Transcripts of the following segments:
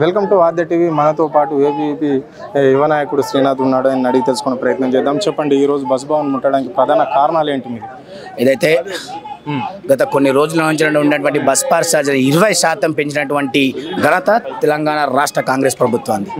Welcome to Aadya TV. మనతో పాటు ABVP యువ నాయకుడు శ్రీనాథ్ ఉన్నాడు. ఆయన అడిగి తెలుసుకునే ప్రయత్నం చేద్దాం. చెప్పండి, ఈరోజు బస్ భవన్ ముట్టడానికి ప్రధాన కారణాలు ఏంటి? మీరు ఏదైతే గత కొన్ని రోజుల నుంచి ఉన్నటువంటి బస్ పాస్ ఛార్జీలు 20% పెంచినటువంటి ఘనత తెలంగాణ రాష్ట్ర కాంగ్రెస్ ప్రభుత్వాన్ని.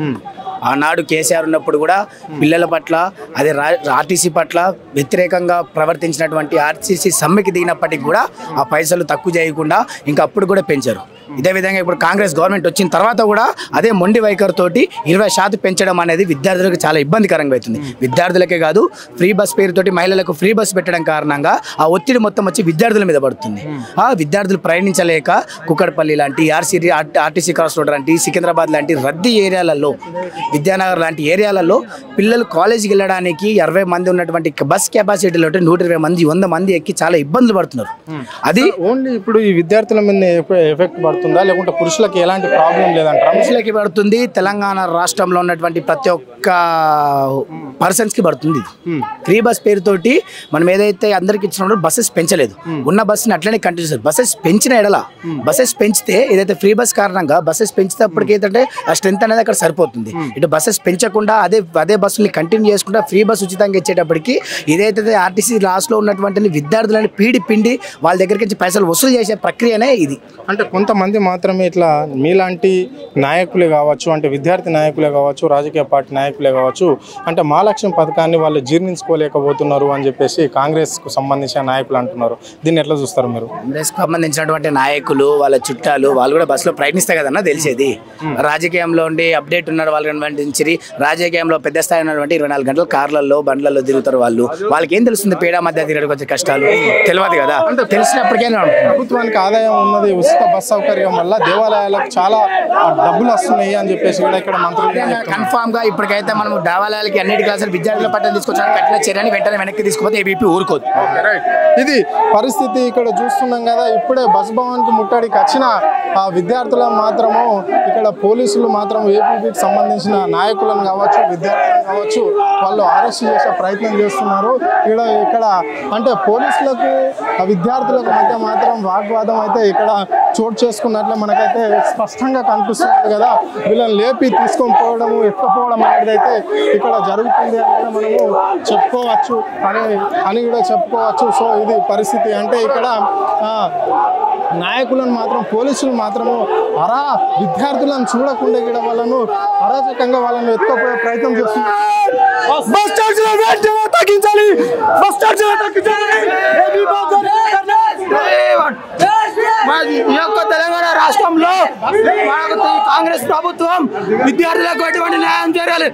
ఆనాడు కేసీఆర్ ఉన్నప్పుడు కూడా పిల్లల పట్ల అదే ఆర్టీసీ పట్ల వ్యతిరేకంగా ప్రవర్తించినటువంటి ఆర్టీసీ సమ్మెకి దిగినప్పటికీ కూడా ఆ పైసలు తక్కువ చేయకుండా ఇంకా అప్పుడు కూడా పెంచారు. ఇదే విధంగా ఇప్పుడు కాంగ్రెస్ గవర్నమెంట్ వచ్చిన తర్వాత కూడా అదే మొండి వైఖరితోటి 20% పెంచడం అనేది విద్యార్థులకు చాలా ఇబ్బందికరంగా అవుతుంది. విద్యార్థులకే కాదు, ఫ్రీ బస్ పేరుతోటి మహిళలకు ఫ్రీ బస్ పెట్టడం కారణంగా ఆ ఒత్తిడి మొత్తం వచ్చి విద్యార్థుల మీద పడుతుంది. ఆ విద్యార్థులు ప్రయాణించలేక కుక్కడపల్లి లాంటి ఆర్టీసీ క్రాస్ రోడ్ లాంటి సికింద్రాబాద్ లాంటి రద్దీ ఏరియాలలో, విద్యానగర్ లాంటి ఏరియాలలో పిల్లలు కాలేజీకి వెళ్ళడానికి 60 మంది ఉన్నటువంటి బస్ కెపాసిటీలో 120 మంది 100 మంది ఎక్కి చాలా ఇబ్బందులు పడుతున్నారు. అది ఓన్లీ ఇప్పుడు ఈ విద్యార్థుల మీద ఎఫెక్ట్ పడుతుందా, లేకుంటే పురుషులకి ఎలాంటి ప్రాబ్లం లేదంటారా? పురుషులకి పడుతుంది. తెలంగాణ రాష్ట్రంలో ఉన్నటువంటి ప్రతి ఒక్క పర్సన్స్కి పడుతుంది. ఫ్రీ బస్ పేరుతోటి మనం ఏదైతే అందరికి ఇచ్చినప్పుడు బస్సెస్ పెంచలేదు, ఉన్న బస్సుని అట్లనే కంటిన్యూ చేస్తారు. బస్సెస్ పెంచిన ఎడల బస్సెస్ పెంచితే ఏదైతే ఫ్రీ బస్ కారణంగా బస్సెస్ పెంచినప్పటికీ ఏంటంటే ఆ స్ట్రెంత్ అనేది అక్కడ సరిపోతుంది. ఇటు బస్సెస్ పెంచకుండా అదే బస్సుని కంటిన్యూ చేసుకుంటా ఫ్రీ బస్ ఉచితంగా ఇచ్చేటప్పటికి ఇదైతే ఆర్టీసీ లాస్ట్లో ఉన్నటువంటి విద్యార్థులని పిండి వాళ్ళ దగ్గరికి నుంచి పైసలు వసూలు చేసే ప్రక్రియనే ఇది. అంటే కొంతమంది మాత్రమే ఇట్లా మీలాంటి నాయకులే కావచ్చు, అంటే విద్యార్థి నాయకులే కావచ్చు, రాజకీయ పార్టీ నాయకులే కావచ్చు, అంటే మా లక్ష్యం పథకాన్ని వాళ్ళు జీర్ణించుకోలేకపోతున్నారు అని చెప్పేసి కాంగ్రెస్కు సంబంధించిన నాయకులు అంటున్నారు. దీన్ని ఎట్లా చూస్తారు మీరు? కాంగ్రెస్కు సంబంధించినటువంటి నాయకులు వాళ్ళ చుట్టాలు వాళ్ళు కూడా బస్సులో ప్రయత్నిస్తే కదన్నా తెలిసేది. రాజకీయంలో ఉండి అప్డేట్ ఉన్నారు వాళ్ళు కనిపించి, రాజకీయంలో పెద్ద స్థాయి ఉన్నటువంటి 24 గంటలు కార్లలో బండ్లలో తిరుగుతారు. వాళ్ళకి ఏం తెలుస్తుంది? పేడ మధ్య తిరగడానికి వచ్చే కష్టాలు తెలియదు కదా. అంటే తెలిసినప్పటికైనా ప్రభుత్వానికి ఆదాయం ఉన్నది ఉచిత బస్ సౌకర్యం వల్ల దేవాలయాలకు చాలా డబ్బులు వస్తున్నాయి అని చెప్పేసి కూడా ఇక్కడ మంత్రులు కన్ఫామ్ గా ఇప్పటికైతే మనం దేవాలయాలకి అన్నిటి క్లాసులు విద్యార్థుల పట్ల తీసుకొచ్చిన కఠిన చర్యని వెంటనే వెనక్కి తీసుకుపోతే ఏబీపీ ఊరుకోదు. ఇది పరిస్థితి ఇక్కడ చూస్తున్నాం కదా. ఇప్పుడే బస్ భవన్కి ముట్టడికి వచ్చిన ఆ విద్యార్థులను మాత్రము ఇక్కడ పోలీసులు మాత్రం ఏపీకి సంబంధించిన నాయకులను కావచ్చు, విద్యార్థులను కావచ్చు, వాళ్ళు అరెస్ట్ చేసే ప్రయత్నం చేస్తున్నారు. ఇక్కడ అంటే పోలీసులకు ఆ విద్యార్థులకు మధ్య మాత్రం వాగ్వాదం అయితే ఇక్కడ చోటు చేసుకున్నట్లే మనకైతే స్పష్టంగా కనిపిస్తుంది కదా. వీళ్ళని లేపి తీసుకొని పోవడము, ఎత్తుకుపోవడం అనేది అయితే ఇక్కడ జరుగుతుంది అని మనము చెప్పుకోవచ్చు అని కూడా చెప్పుకోవచ్చు. సో ఇది పరిస్థితి. అంటే ఇక్కడ నాయకులను మాత్రం పోలీసులు మాత్రము విద్యార్థులను చూడకుండా ఇక్కడ వాళ్ళను అరాచకంగా వాళ్ళను ఎత్తుకుపోయే ప్రయత్నం చేస్తున్నారు. ఈ యొక్క తెలంగాణ రాష్ట్రంలో కాంగ్రెస్ ప్రభుత్వం విద్యార్థులకు ఎటువంటి న్యాయం చేయాలి,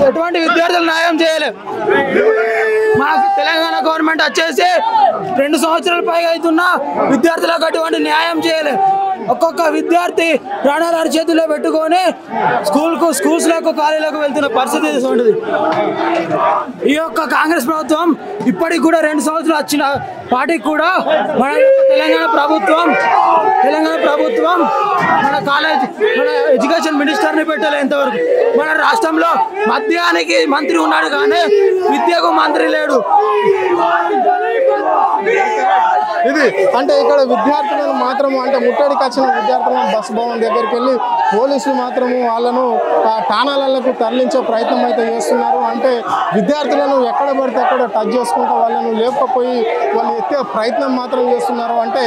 ఎటువంటి విద్యార్థులు న్యాయం చేయాలి. మాకు తెలంగాణ గవర్నమెంట్ వచ్చేసి 2 సంవత్సరాల పైగా అవుతున్నా విద్యార్థులకు అటువంటి న్యాయం చేయాలి. ఒక్కొక్క విద్యార్థి ప్రాణాలు అరిచేతుల్లో పెట్టుకొని స్కూల్స్లకు కాలేజీలకు వెళ్తున్న పరిస్థితి ఉంటుంది. ఈ యొక్క కాంగ్రెస్ ప్రభుత్వం ఇప్పటికి కూడా 2 సంవత్సరాలు వచ్చిన పార్టీకి కూడా మన తెలంగాణ ప్రభుత్వం మన ఎడ్యుకేషన్ మినిస్టర్ని పెట్టాలి. ఎంతవరకు మన రాష్ట్రంలో మద్యానికి మంత్రి ఉన్నాడు కానీ విద్యకు మంత్రి లేడు. ఇది అంటే ఇక్కడ విద్యార్థులను మాత్రము అంటే ముట్టడికి వచ్చిన విద్యార్థులను బస్ భవన్ దగ్గరికి వెళ్ళి పోలీసులు మాత్రము వాళ్ళను ఠాణాలకు తరలించే ప్రయత్నం అయితే చేస్తున్నారు. అంటే విద్యార్థులను ఎక్కడ పడితే అక్కడ టచ్ చేసుకుంటూ వాళ్ళను లేకపోయి వాళ్ళు ఎత్తే ప్రయత్నం మాత్రం చేస్తున్నారు. అంటే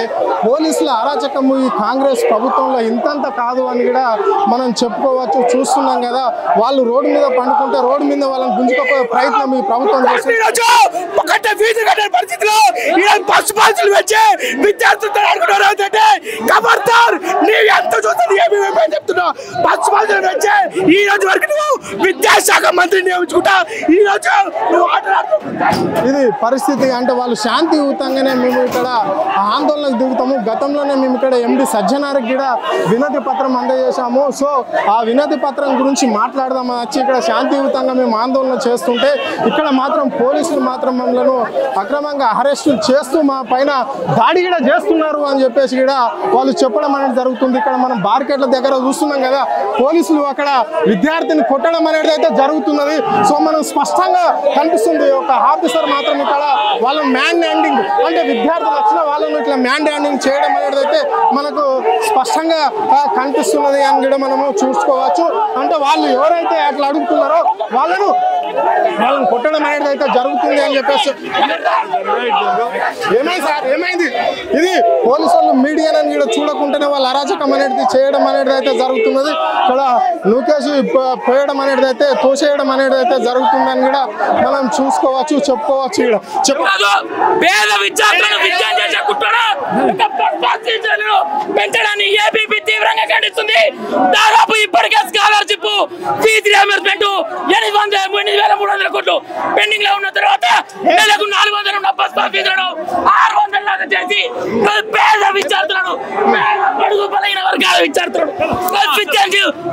పోలీసుల అరాచకము ఈ కాంగ్రెస్ ప్రభుత్వంలో ఇంతంత కాదు అని కూడా మనం చెప్పుకోవచ్చు. చూస్తున్నాం కదా, వాళ్ళు రోడ్డు మీద పండుకుంటే రోడ్డు మీద వాళ్ళని గుంజుకపోయే ప్రయత్నం ఈ ప్రభుత్వం చేస్తుంది. విద్యాశాఖ మంత్రిని నియమించుకుంటా ఇది పరిస్థితి. అంటే వాళ్ళు శాంతియుతంగానే మేము ఇక్కడ ఆందోళనకు దిగుతాము. గతంలోనే మేము ఇక్కడ ఎండి సజ్జనారికి కూడా వినతి పత్రం అందజేశాము. సో ఆ వినతి పత్రం గురించి మాట్లాడదామని వచ్చి ఇక్కడ శాంతియుతంగా మేము ఆందోళన చేస్తుంటే ఇక్కడ మాత్రం పోలీసులు మాత్రం మమ్మల్ని అక్రమంగా అరెస్టులు చేస్తూ మా పైన దాడి కూడా చేస్తున్నారు అని చెప్పేసి కూడా వాళ్ళు చెప్పడం అనేది జరుగుతుంది. ఇక్కడ మనం మార్కెట్ల దగ్గర చూస్తున్నాం కదా, పోలీసులు అక్కడ విద్యార్థిని కొట్టడం అనేది అయితే జరుగుతున్నది. సో మనం స్పష్టంగా కనిపిస్తుంది ఒక ఆఫీసర్ మాత్రం ఇక్కడ వాళ్ళని మ్యాన్ హ్యాండింగ్ అంటే విద్యార్థులు వచ్చిన వాళ్ళని ఇట్లా మ్యాన్ హ్యాండింగ్ చేయడం అనేది అయితే మనకు స్పష్టంగా కనిపిస్తున్నది అని కూడా మనము చూసుకోవచ్చు. అంటే వాళ్ళు ఎవరైతే అట్లా అడుగుతున్నారో వాళ్ళని కొట్టడం అనేది అయితే జరుగుతుంది అని చెప్పేసి. ఏమైంది సార్, ఏమైంది? ఇది పోలీసులు మీడియాని కూడా చూడకుండానే వాళ్ళు అరాచకం అనేది చేయడం అనేది అయితే జరుగుతున్నది. ఇక్కడ నూకేసి పోయడం అనేది అయితే తోసేయడం అనేది అయితే జరుగుతుందని కూడా మనం చూసుకోవచ్చు, చెప్పుకోవచ్చు. పేద విద్యార్థులను విద్య చేసే పెంచడాన్ని ఏబీపీ తీవ్రంగా ఖండిస్తుంది. దాదాపు ఇప్పటికే స్కాలర్షిప్ ఫీజు రియంబర్స్మెంట్ 8,300 కోట్లు పెండింగ్ లో ఉన్న తర్వాత నెలకు 400 ఉన్న బస్ పాస్ ఫీజులను 600 లాగా చేసి పేద విద్యార్థులను అడుగు బలైన వర్గాల విద్యార్థులను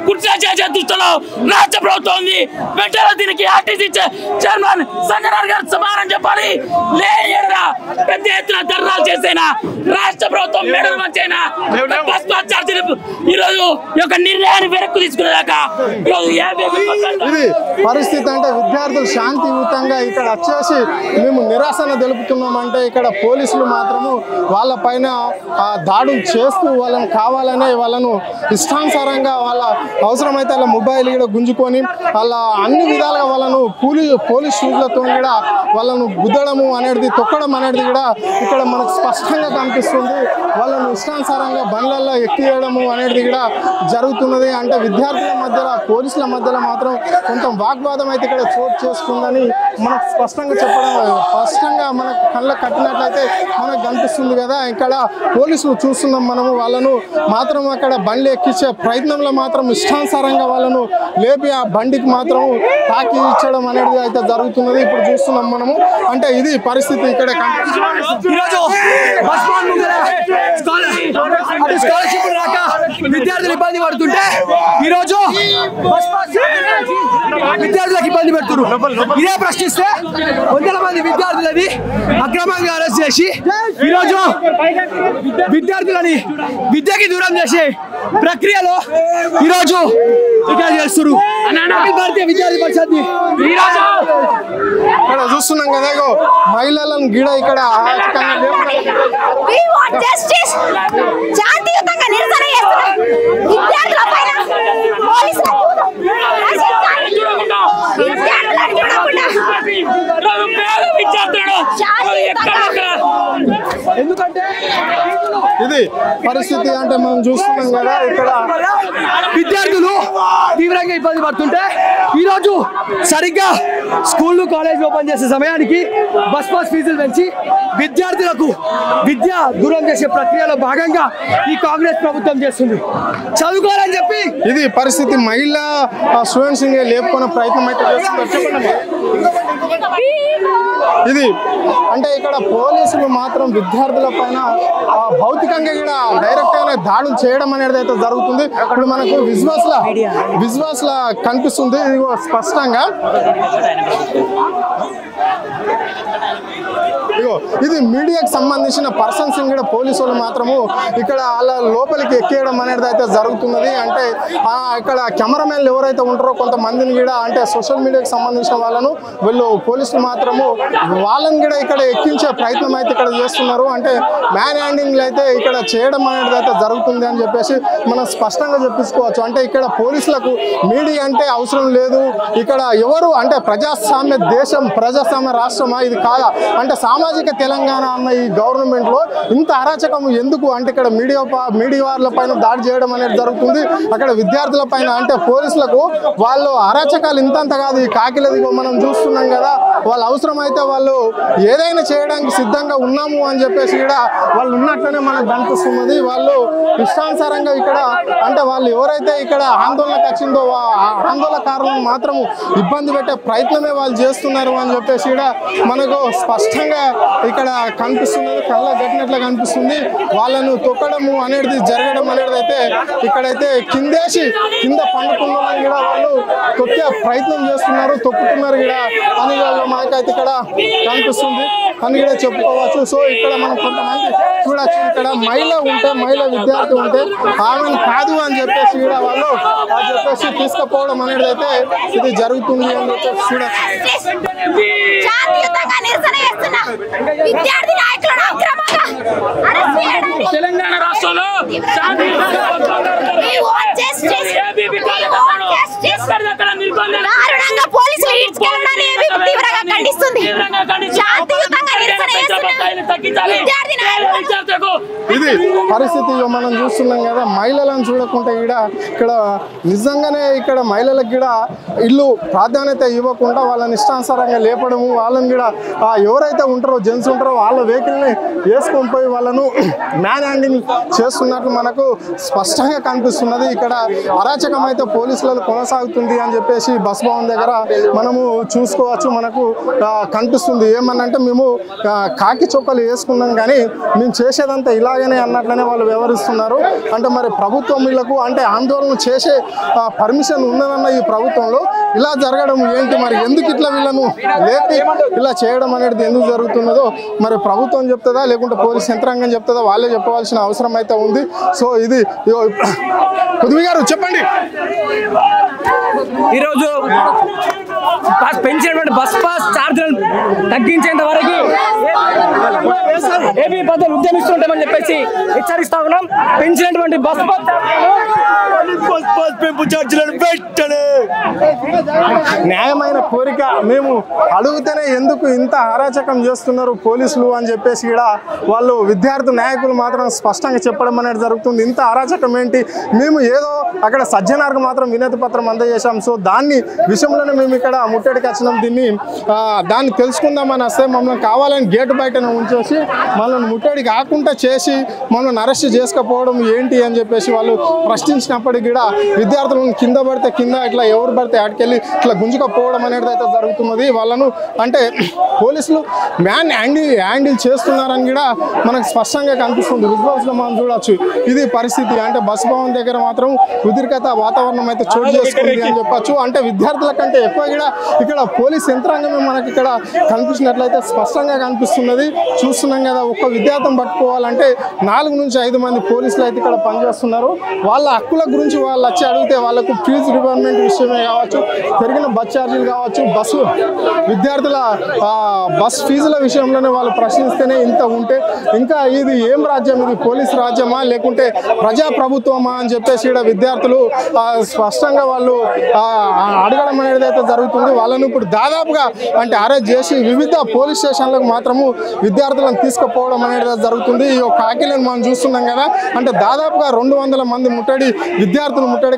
కుట్ర చేసే దృష్టిలో రాష్ట్ర ప్రభుత్వం ఉంది. వెంటనే దీనికి ఆర్టీసీ చైర్మన్ సంగనాథ్ గారు సమానం చెప్పాలి. లేదా పెద్ద ఎత్తున ధర్నాలు చేసేనా రాష్ట్ర ప్రభుత్వం మెడలు వచ్చేనా బస్ పాస్ ఛార్జీలు ఈరోజు యొక్క నిర్ణయాన్ని వెనక్కు తీసుకునేదాకా ఇది పరిస్థితి. అంటే విద్యార్థులు శాంతియుతంగా ఇక్కడ వచ్చేసి మేము నిరాశన తెలుపుతున్నామంటే ఇక్కడ పోలీసులు మాత్రము వాళ్ళ పైన దాడులు చేస్తూ వాళ్ళని కావాలనే వాళ్ళను ఇష్టానుసారంగా వాళ్ళ అవసరమైతే వాళ్ళ మొబైల్ కూడా గుంజుకొని వాళ్ళ అన్ని విధాలుగా వాళ్ళను పోలీస్ షూట్లతో కూడా వాళ్ళను గుద్దడము అనేది తొక్కడం అనేది కూడా ఇక్కడ మనకు స్పష్టంగా కనిపిస్తుంది. వాళ్ళను ఇష్టానుసారంగా బండ్లలో ఎక్కియడము అనేది కూడా జరుగుతున్నది. అంటే విద్యార్థుల మధ్యలో పోలీసుల మధ్యలో మాత్రం కొంత వాగ్వాదం అయితే ఇక్కడ చోటు చేసుకుందని మనకు స్పష్టంగా మనకు కళ్ళకు కట్టినట్లయితే మనకు కనిపిస్తుంది కదా. ఇక్కడ పోలీసులు చూస్తున్నాం మనము వాళ్ళను మాత్రం అక్కడ బండ్లు ఎక్కించే ప్రయత్నంలో మాత్రం ఇష్టానుసారంగా వాళ్ళను లేపి ఆ బండికి మాత్రం తాకి ఇచ్చడం అనేది అయితే జరుగుతున్నది. ఇప్పుడు చూస్తున్నాం మనము. అంటే ఇది పరిస్థితి ఇక్కడ విద్యార్థులు ఇబ్బంది పడుతుంటే ఈరోజు విద్యార్థులకు ఇబ్బంది పెడుతున్నారు. ఇదే ప్రశ్నిస్తే 100 మంది విద్యార్థులని అక్రమంగా అరెస్ట్ చేసి ఈరోజు విద్యార్థులని విద్యకి దూరం చేసే ప్రక్రియలో ఈరోజు ఇక్కడ చేస్తున్నారు. భారతీయ విద్యార్థి పరిషత్ ఇక్కడ చూస్తున్నాం కదా, మహిళలను గిడ ఇక్కడ ఎందుకంటే ఇది పరిస్థితి. అంటే మనం చూస్తున్నాం కదా ఇక్కడ విద్యార్థులు తీవ్రంగా ఇబ్బంది పడుతుంటే ఈరోజు సరిగ్గా స్కూళ్ళు కాలేజ్ ఓపెన్ చేసే సమయానికి బస్ పాస్ ఫీజులు పెంచి విద్యార్థులకు విద్య దూరం చేసే ప్రక్రియలో భాగంగా ఈ కాంగ్రెస్ ప్రభుత్వం చేస్తుంది. చదువుకోవాలని చెప్పి ఇది పరిస్థితి. మహిళా స్టూడెంట్స్ లేపుకునే ప్రయత్నం అయితే చేస్తున్నారు. ఇది అంటే ఇక్కడ పోలీసులు మాత్రం విద్యార్థుల పైన భౌతికంగా కూడా డైరెక్ట్ గా దాడులు చేయడం అనేది అయితే జరుగుతుంది. ఇప్పుడు మనకు విజువల్స్ లా కనిపిస్తుంది స్పష్టంగా. ఇది మీడియాకి సంబంధించిన పర్సన్స్ కూడా పోలీసు వాళ్ళు మాత్రము ఇక్కడ అలా లోపలికి ఎక్కేయడం అనేది అయితే జరుగుతున్నది. అంటే ఇక్కడ కెమెరామెన్లు ఎవరైతే ఉంటారో కొంతమందిని కూడా అంటే సోషల్ మీడియాకి సంబంధించిన వాళ్ళను వీళ్ళు పోలీసులు మాత్రము వాళ్ళని కూడా ఇక్కడ ఎక్కించే ప్రయత్నం అయితే ఇక్కడ చేస్తున్నారు. అంటే మ్యాన్ హ్యాండింగ్లు అయితే ఇక్కడ చేయడం అనేది అయితే జరుగుతుంది అని చెప్పేసి మనం స్పష్టంగా చెప్పుకోవచ్చు. అంటే ఇక్కడ పోలీసులకు మీడియా అంటే అవసరం లేదు. ఇక్కడ ఎవరు అంటే ప్రజాస్వామ్య దేశం, ప్రజాస్వామ్య రాష్ట్రమా ఇది కాదా? అంటే సామాజిక తెలంగాణ అన్న ఈ గవర్నమెంట్ లో ఇంత అరాచకం ఎందుకు? అంటే ఇక్కడ మీడియా వాళ్ళ పైన దాడి చేయడం అనేది జరుగుతుంది. అక్కడ విద్యార్థుల పైన అంటే పోలీసులకు వాళ్ళు అరాచకాలు ఇంతంత కాదు. ఈ కాకిలది మనం చూస్తున్నాం కదా, వాళ్ళు అవసరమైతే వాళ్ళు ఏదైనా చేయడానికి సిద్ధంగా ఉన్నాము అని చెప్పేసి కూడా వాళ్ళు ఉన్నట్లనే మనకు కనిపిస్తున్నది. వాళ్ళు ఇష్టానుసారంగా ఇక్కడ అంటే వాళ్ళు ఎవరైతే ఇక్కడ ఆందోళనకు వచ్చిందో ఆందోళనకారులను మాత్రం ఇబ్బంది పెట్టే ప్రయత్నమే వాళ్ళు చేస్తున్నారు అని చెప్పేసి కూడా మనకు స్పష్టంగా ఇక్కడ కనిపిస్తున్నది. కళ్ళ గట్టినట్లు కనిపిస్తుంది. వాళ్ళను తొక్కడము అనేది జరగడం అనేది అయితే ఇక్కడైతే కింద పండుకున్న కూడా వాళ్ళు తొక్కే ప్రయత్నం చేస్తున్నారు, తొక్కుతున్నారు కూడా అని మనకైతే ఇక్కడ కనిపిస్తుంది అని కూడా చెప్పుకోవచ్చు. సో ఇక్కడ మనం కొంతమంది చూడొచ్చు, ఇక్కడ మహిళ విద్యార్థి ఉంటే ఆమెను కాదు అని చెప్పేసి ఇక్కడ వాళ్ళు చెప్పేసి తీసుకుపోవడం అనేది అయితే ఇది జరుగుతుంది అని చెప్పేసి చూడొచ్చు. తెలంగాణ రాష్ట్రంలో ఇది పరిస్థితి మనం చూస్తున్నాం కదా. మహిళలను చూడకుండా ఇక్కడ నిజంగానే ఇక్కడ మహిళలకు కూడా ఇల్లు ప్రాధాన్యత ఇవ్వకుండా వాళ్ళని ఇష్టానుసారంగా లేపడము, వాళ్ళని కూడా ఎవరైతే ఉంటారో జెంట్స్ ఉంటారో వాళ్ళ వెహికల్ని వేసుకొని పోయి వాళ్ళను మ్యాన్ హ్యాండింగ్ చేస్తున్నట్లు మనకు స్పష్టంగా కనిపిస్తున్నది. ఇక్కడ అరాచకం అయితే పోలీసులలో కొనసాగుతుంది అని చెప్పేసి బస్ భవన్ దగ్గర మనము చూసుకోవచ్చు. మనకు కనిపిస్తుంది ఏమన్నంటే మేము కాకి చొక్కలు వేసుకున్నాం కానీ మేము చేసేదంతా ఇలాగనే అన్నట్లనే వాళ్ళు వ్యవహరిస్తున్నారు. అంటే మరి ప్రభుత్వం వీళ్ళకు అంటే ఆందోళన చేసే పర్మిషన్ ఉన్నదన్న ఈ ప్రభుత్వంలో ఇలా జరగడం ఏంటి, మరి ఎందుకు ఇట్లా వీళ్ళను లేపి ఇలా చేయడం అనేది ఎందుకు జరుగుతున్నదో మరి ప్రభుత్వం చెప్తుందా లేకుంటే పోలీస్ యంత్రాంగం చెప్తుందా వాళ్ళే చెప్పవలసిన అవసరం అయితే ఉంది. సో ఇది కుదువి గారు చెప్పండి. ఈరోజు పెంచినటువంటి బస్ పాస్ ఛార్జీలను తగ్గించేంత వరకు ఏపీ ప్రజలు ఉద్యమిస్తుంటామని చెప్పేసి హెచ్చరిస్తా ఉన్నాం. పెంచినటువంటి బస్ పాస్ పెంపు ఛార్జీలను పెట్టండి. న్యాయమైన కోరిక మేము అడుగుతూనే ఎందుకు ఇంత అరాచకం చేస్తున్నారు పోలీసులు అని చెప్పేసి ఇక్కడ వాళ్ళు విద్యార్థి నాయకులు మాత్రం స్పష్టంగా చెప్పడం అనేది జరుగుతుంది. ఇంత అరాచకం ఏంటి, మేము ఏదో అక్కడ సజ్జనార్కు మాత్రం వినతి పత్రం అందజేశాం. సో దాన్ని విషయంలోనే మేము ఇక్కడ ముట్టడికి వచ్చినాం. దాన్ని తెలుసుకుందామని వస్తే మమ్మల్ని కావాలని గేటు బయటనే ఉంచేసి మనల్ని ముట్టడి కాకుండా చేసి మనల్ని అరెస్ట్ చేసుకపోవడం ఏంటి అని చెప్పేసి వాళ్ళు ప్రశ్నించినప్పటికీ కూడా విద్యార్థులను కింద పడితే కింద ఇట్లా ఎవరు పడితే ఆడికెళ్ళి ఇట్లా గుంజుకపోవడం అనేది అయితే జరుగుతున్నది. వాళ్ళను అంటే పోలీసులు మ్యాన్ హ్యాండిల్ చేస్తున్నారని కూడా మనకు స్పష్టంగా కనిపిస్తుంది. విజువల్స్లో మనం చూడొచ్చు. ఇది పరిస్థితి. అంటే బస్ భవన్ దగ్గర మాత్రం ఉద్రిక్తత వాతావరణం అయితే చోటు చేసుకుంది అని చెప్పచ్చు. అంటే విద్యార్థుల కంటే ఎక్కువ కూడా ఇక్కడ పోలీస్ యంత్రాంగమే మనకి ఇక్కడ కనిపించినట్లయితే స్పష్టంగా కనిపిస్తున్నది. చూస్తున్నాం కదా, ఒక్క విద్యార్థిని పట్టుకోవాలంటే 4 నుంచి 5 మంది పోలీసులు అయితే ఇక్కడ పనిచేస్తున్నారు. వాళ్ళ హక్కుల గురించి వాళ్ళు వచ్చి అడిగితే వాళ్ళకు ఫీజు రిక్వైర్మెంట్ విషయమే కావచ్చు, పెరిగిన బస్ ఛార్జీలు కావచ్చు, విద్యార్థుల బస్ ఫీజుల విషయంలోనే వాళ్ళు ప్రశ్నిస్తేనే ఇంత ఉంటే ఇంకా ఇది ఏం రాజ్యం, ఇది పోలీస్ రాజ్యమా లేకుంటే ప్రజాప్రభుత్వమా అని చెప్పేసి ఇక్కడ విద్యార్థులు స్పష్టంగా వాళ్ళు అడగడం అనేది అయితే జరుగుతుంది. వాళ్ళను ఇప్పుడు దాదాపుగా అంటే అరెస్ట్ చేసి వివిధ పోలీస్ స్టేషన్లకు మాత్రము విద్యార్థులను తీసుకుపోవడం అనేది జరుగుతుంది. ఈ కాకిలను మనం చూస్తున్నాం కదా, అంటే దాదాపుగా 200 మంది ముట్టడికి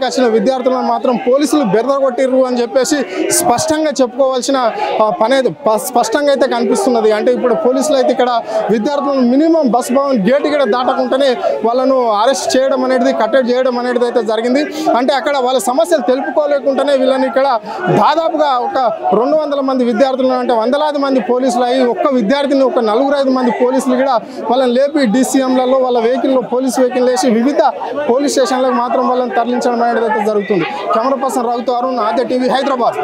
వచ్చిన విద్యార్థులను మాత్రం పోలీసులు బెదరగొట్టిర్రు అని చెప్పేసి స్పష్టంగా చెప్పుకోవాల్సిన పని స్పష్టంగా అయితే కనిపిస్తున్నది. అంటే ఇప్పుడు పోలీసులు అయితే ఇక్కడ విద్యార్థులను మినిమం బస్ భవన్ గేట్ కూడా దాటకుండానే వాళ్ళను అరెస్ట్ చేయడం అనేది కట్టడి చేయడం అనేది అయితే జరిగింది. అంటే అక్కడ వాళ్ళ సమస్యలు తెలుపుకోలేకుండానే వీళ్ళని ఇక్కడ దాదాపుగా ఒక 200 మంది విద్యార్థులు అంటే వందలాది మంది పోలీసులు అయ్యి ఒక్క విద్యార్థిని ఒక 4-5 మంది పోలీసులు కూడా వాళ్ళని లేపి DCMలలో వాళ్ళ వెహికల్లో పోలీస్ వెహికల్ వేసి వివిధ పోలీస్ స్టేషన్లకు మాత్రం వాళ్ళని తరలించడం అనేది అయితే జరుగుతుంది. కెమెరా పర్సన్ రఘుతో అరుణ్, ఆద్య టీవీ, హైదరాబాద్.